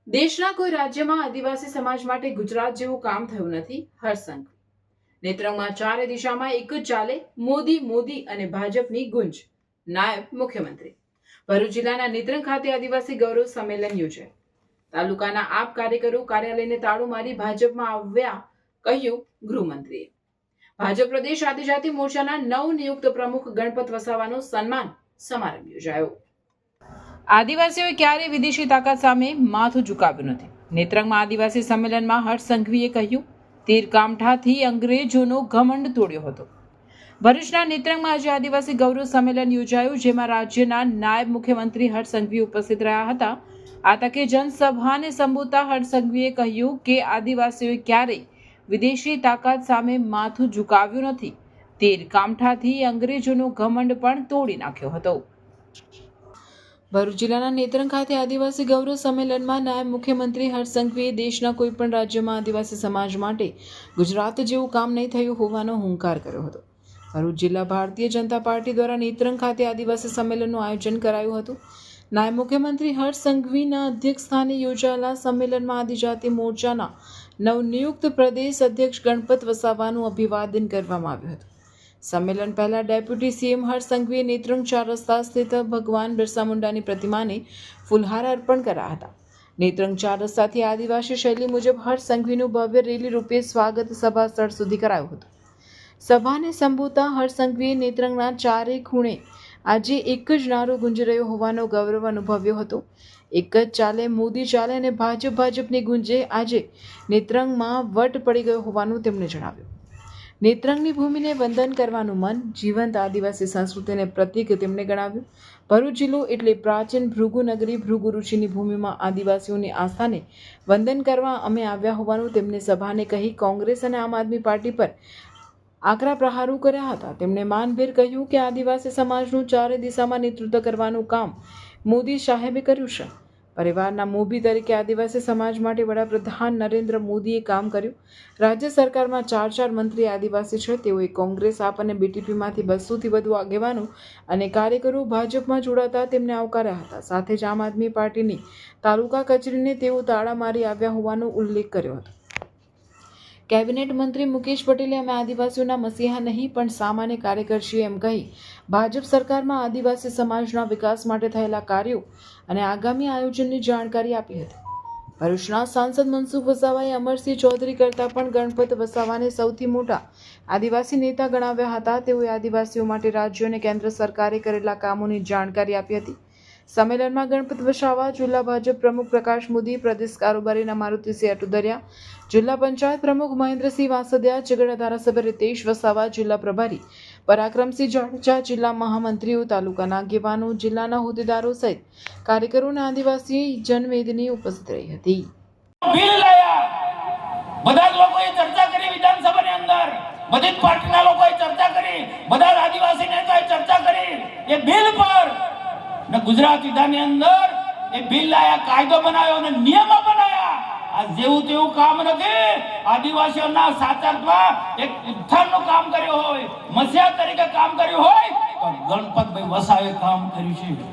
દેશના કોઈ રાજ્યમાં આદિવાસી સમાજ માટે ગુજરાત જેવું કામ થયું નથી. હર્ષસંઘ. નેત્રંગમાં ચારે દિશામાં એક જ ચાલે, મોદી મોદી અને ભાજપની ગુંજ. નાયબ મુખ્યમંત્રી. ભરૂચ જિલ્લાના નેત્રંગ ખાતે આદિવાસી ગૌરવ સંમેલન યોજાયું. તાલુકાના આપ કાર્યકરો કાર્યાલયને તાળું મારી ભાજપમાં આવ્યા, કહ્યું ગૃહમંત્રીએ. ભાજપ પ્રદેશ આદિજાતિ મોરચાના નવનિયુક્ત પ્રમુખ ગણપત વસાવાનો સન્માન સમારંભ યોજાયો. આદિવાસીઓએ ક્યારેય વિદેશી તાકાત સામે માથું ઝુકાવ્યું નથી. નેત્રંગમાં આદિવાસી સંમેલનમાં હર્ષ સંઘવીએ કહ્યું, તીર કામઠાથી અંગ્રેજોનો ઘમંડ તોડ્યો હતો. ભરૂચના નેત્રંગમાં આજે આદિવાસી ગૌરવ સંમેલન યોજાયું, જેમાં રાજ્યના નાયબ મુખ્યમંત્રી હર્ષ સંઘવી ઉપસ્થિત રહ્યા હતા. આ તકે જનસભાને સંબોધતા હર્ષ સંઘવીએ કહ્યું કે આદિવાસીઓએ ક્યારેય વિદેશી તાકાત સામે માથું ઝુકાવ્યું નથી. તીર કામઠાથી અંગ્રેજોનો ઘમંડ પણ તોડી નાખ્યો હતો. ભરૂચ જિલ્લાના નેત્રંગ ખાતે આદિવાસી ગૌરવ સંમેલનમાં નાયબ મુખ્યમંત્રી હર્ષ સંઘવીએ દેશના કોઈપણ રાજ્યમાં આદિવાસી સમાજ માટે ગુજરાત જેવું કામ નહીં થયું હોવાનો હુંકાર કર્યો હતો. ભરૂચ જિલ્લા ભારતીય જનતા પાર્ટી દ્વારા નેત્રંગ ખાતે આદિવાસી સંમેલનનું આયોજન કરાયું હતું. નાયબ મુખ્યમંત્રી હર્ષ સંઘવીના અધ્યક્ષસ્થાને યોજાયેલા સંમેલનમાં આદિજાતિ મોરચાના નવનિયુક્ત પ્રદેશ અધ્યક્ષ ગણપત વસાવાનું અભિવાદન કરવામાં આવ્યું હતું. સંમેલન પહેલા ડેપ્યુટી સીએમ હર્ષ સંઘવીએ નેત્રંગ 4 રસ્તા સ્થિત ભગવાન બિરસા મુંડાની પ્રતિમાને ફૂલહાર અર્પણ કર્યા હતા. નેત્રંગ 4 રસ્તાથી આદિવાસી શૈલી મુજબ હર્ષ સંઘવીનું ભવ્ય રેલી રૂપે સ્વાગત સભા સ્થળ સુધી કરાયું હતું. સભાને સંબોધતા હર્ષ સંઘવીએ નેત્રંગના ચારે ખૂણે આજે એક જ નારો ગુંજી રહ્યો હોવાનો ગૌરવ અનુભવ્યો હતો. એક જ ચાલે, મોદી ચાલે અને ભાજપની ગુંજે આજે નેત્રંગમાં વટ પડી ગયો હોવાનું તેમણે જણાવ્યું. નેત્રંગની ભૂમિને વંદન કરવાનું મન, જીવંત આદિવાસી સંસ્કૃતિને પ્રતીક તેમણે ગણાવ્યું. ભરૂચ જિલ્લો એટલે પ્રાચીન ભૃગુ નગરી, ભૃગુ ઋષિની ભૂમિમાં આદિવાસીઓની આસ્થાને વંદન કરવા અમે આવ્યા હોવાનું તેમણે સભાને કહી કોંગ્રેસ અને આમ આદમી પાર્ટી પર આકરા પ્રહારો કર્યા હતા. તેમણે માનભેર કહ્યું કે આદિવાસી સમાજનું ચારે દિશામાં નેતૃત્વ કરવાનું કામ મોદી સાહેબે કર્યું છે. પરિવારના મોભી તરીકે આદિવાસી સમાજ માટે વડાપ્રધાન નરેન્દ્ર મોદીએ કામ કર્યું. રાજ્ય સરકારમાં 4 મંત્રી આદિવાસી છે. તેઓએ કોંગ્રેસ, આપ અને બીટીપીમાંથી 200થી વધુ આગેવાનો અને કાર્યકરો ભાજપમાં જોડાતા તેમને આવકાર્યા હતા. સાથે જ આમ આદમી પાર્ટીની તાલુકા કચેરીને તેઓ તાળા મારી આવ્યા હોવાનો ઉલ્લેખ કર્યો હતો. કેબિનેટ મંત્રી મુકેશ પટેલે અમે આદિવાસીઓના મસીહા નહીં પણ સામાન્ય કાર્યકર છીએ એમ કહી ભાજપ સરકારમાં આદિવાસી સમાજના વિકાસ માટે થયેલા કાર્યો અને આગામી આયોજનની જાણકારી આપી હતી. ભરૂચના સાંસદ મનસુખ વસાવાએ અમરસિંહ ચૌધરી કરતાં પણ ગણપત વસાવાને સૌથી મોટા આદિવાસી નેતા ગણાવ્યા હતા. તેઓએ આદિવાસીઓ માટે રાજ્ય અને કેન્દ્ર સરકારે કરેલા કામોની જાણકારી આપી હતી. સંમેલનમાં ગણપત વસાવા, જિલ્લા ભાજપ પ્રમુખ પ્રકાશ મોદી, પ્રદેશ કારોબારીના મારુતિસિંહ અટુદરિયા, જિલ્લા પંચાયત પ્રમુખ મહેન્દ્રસિંહ વાસદિયા, ઝઘડા ધારાસભ્ય રીતેશ વસાવા, જિલ્લા પ્રભારી પરાક્રમસિંહ જાડેજા, જિલ્લા મહામંત્રીઓ, તાલુકાના આગેવાનો, જિલ્લાના હોદ્દેદારો સહિત કાર્યકરો અને આદિવાસી જનમેદની ઉપસ્થિત રહી હતી. બધા લોકોએ ચર્ચા કરી, વિધાનસભાની અંદર બધી પાર્ટીના લોકોએ ચર્ચા કરી, બધા આદિવાસી નેતાઓએ ચર્ચા કરી એ બિલ પર ને ગુજરાત વિધાનની અંદર એ બિલ લાયા, કાયદો બનાવ્યો અને નિયમો બનાવ્યા. આ જેવું તેવું કામ નથી. આદિવાસીઓના સાચરમાં એક ઉત્થાનનું કામ કર્યું હોય, મસીહા તરીકે કામ કર્યું હોય તો ગણપતભાઈ વસાવે કામ કર્યું છે.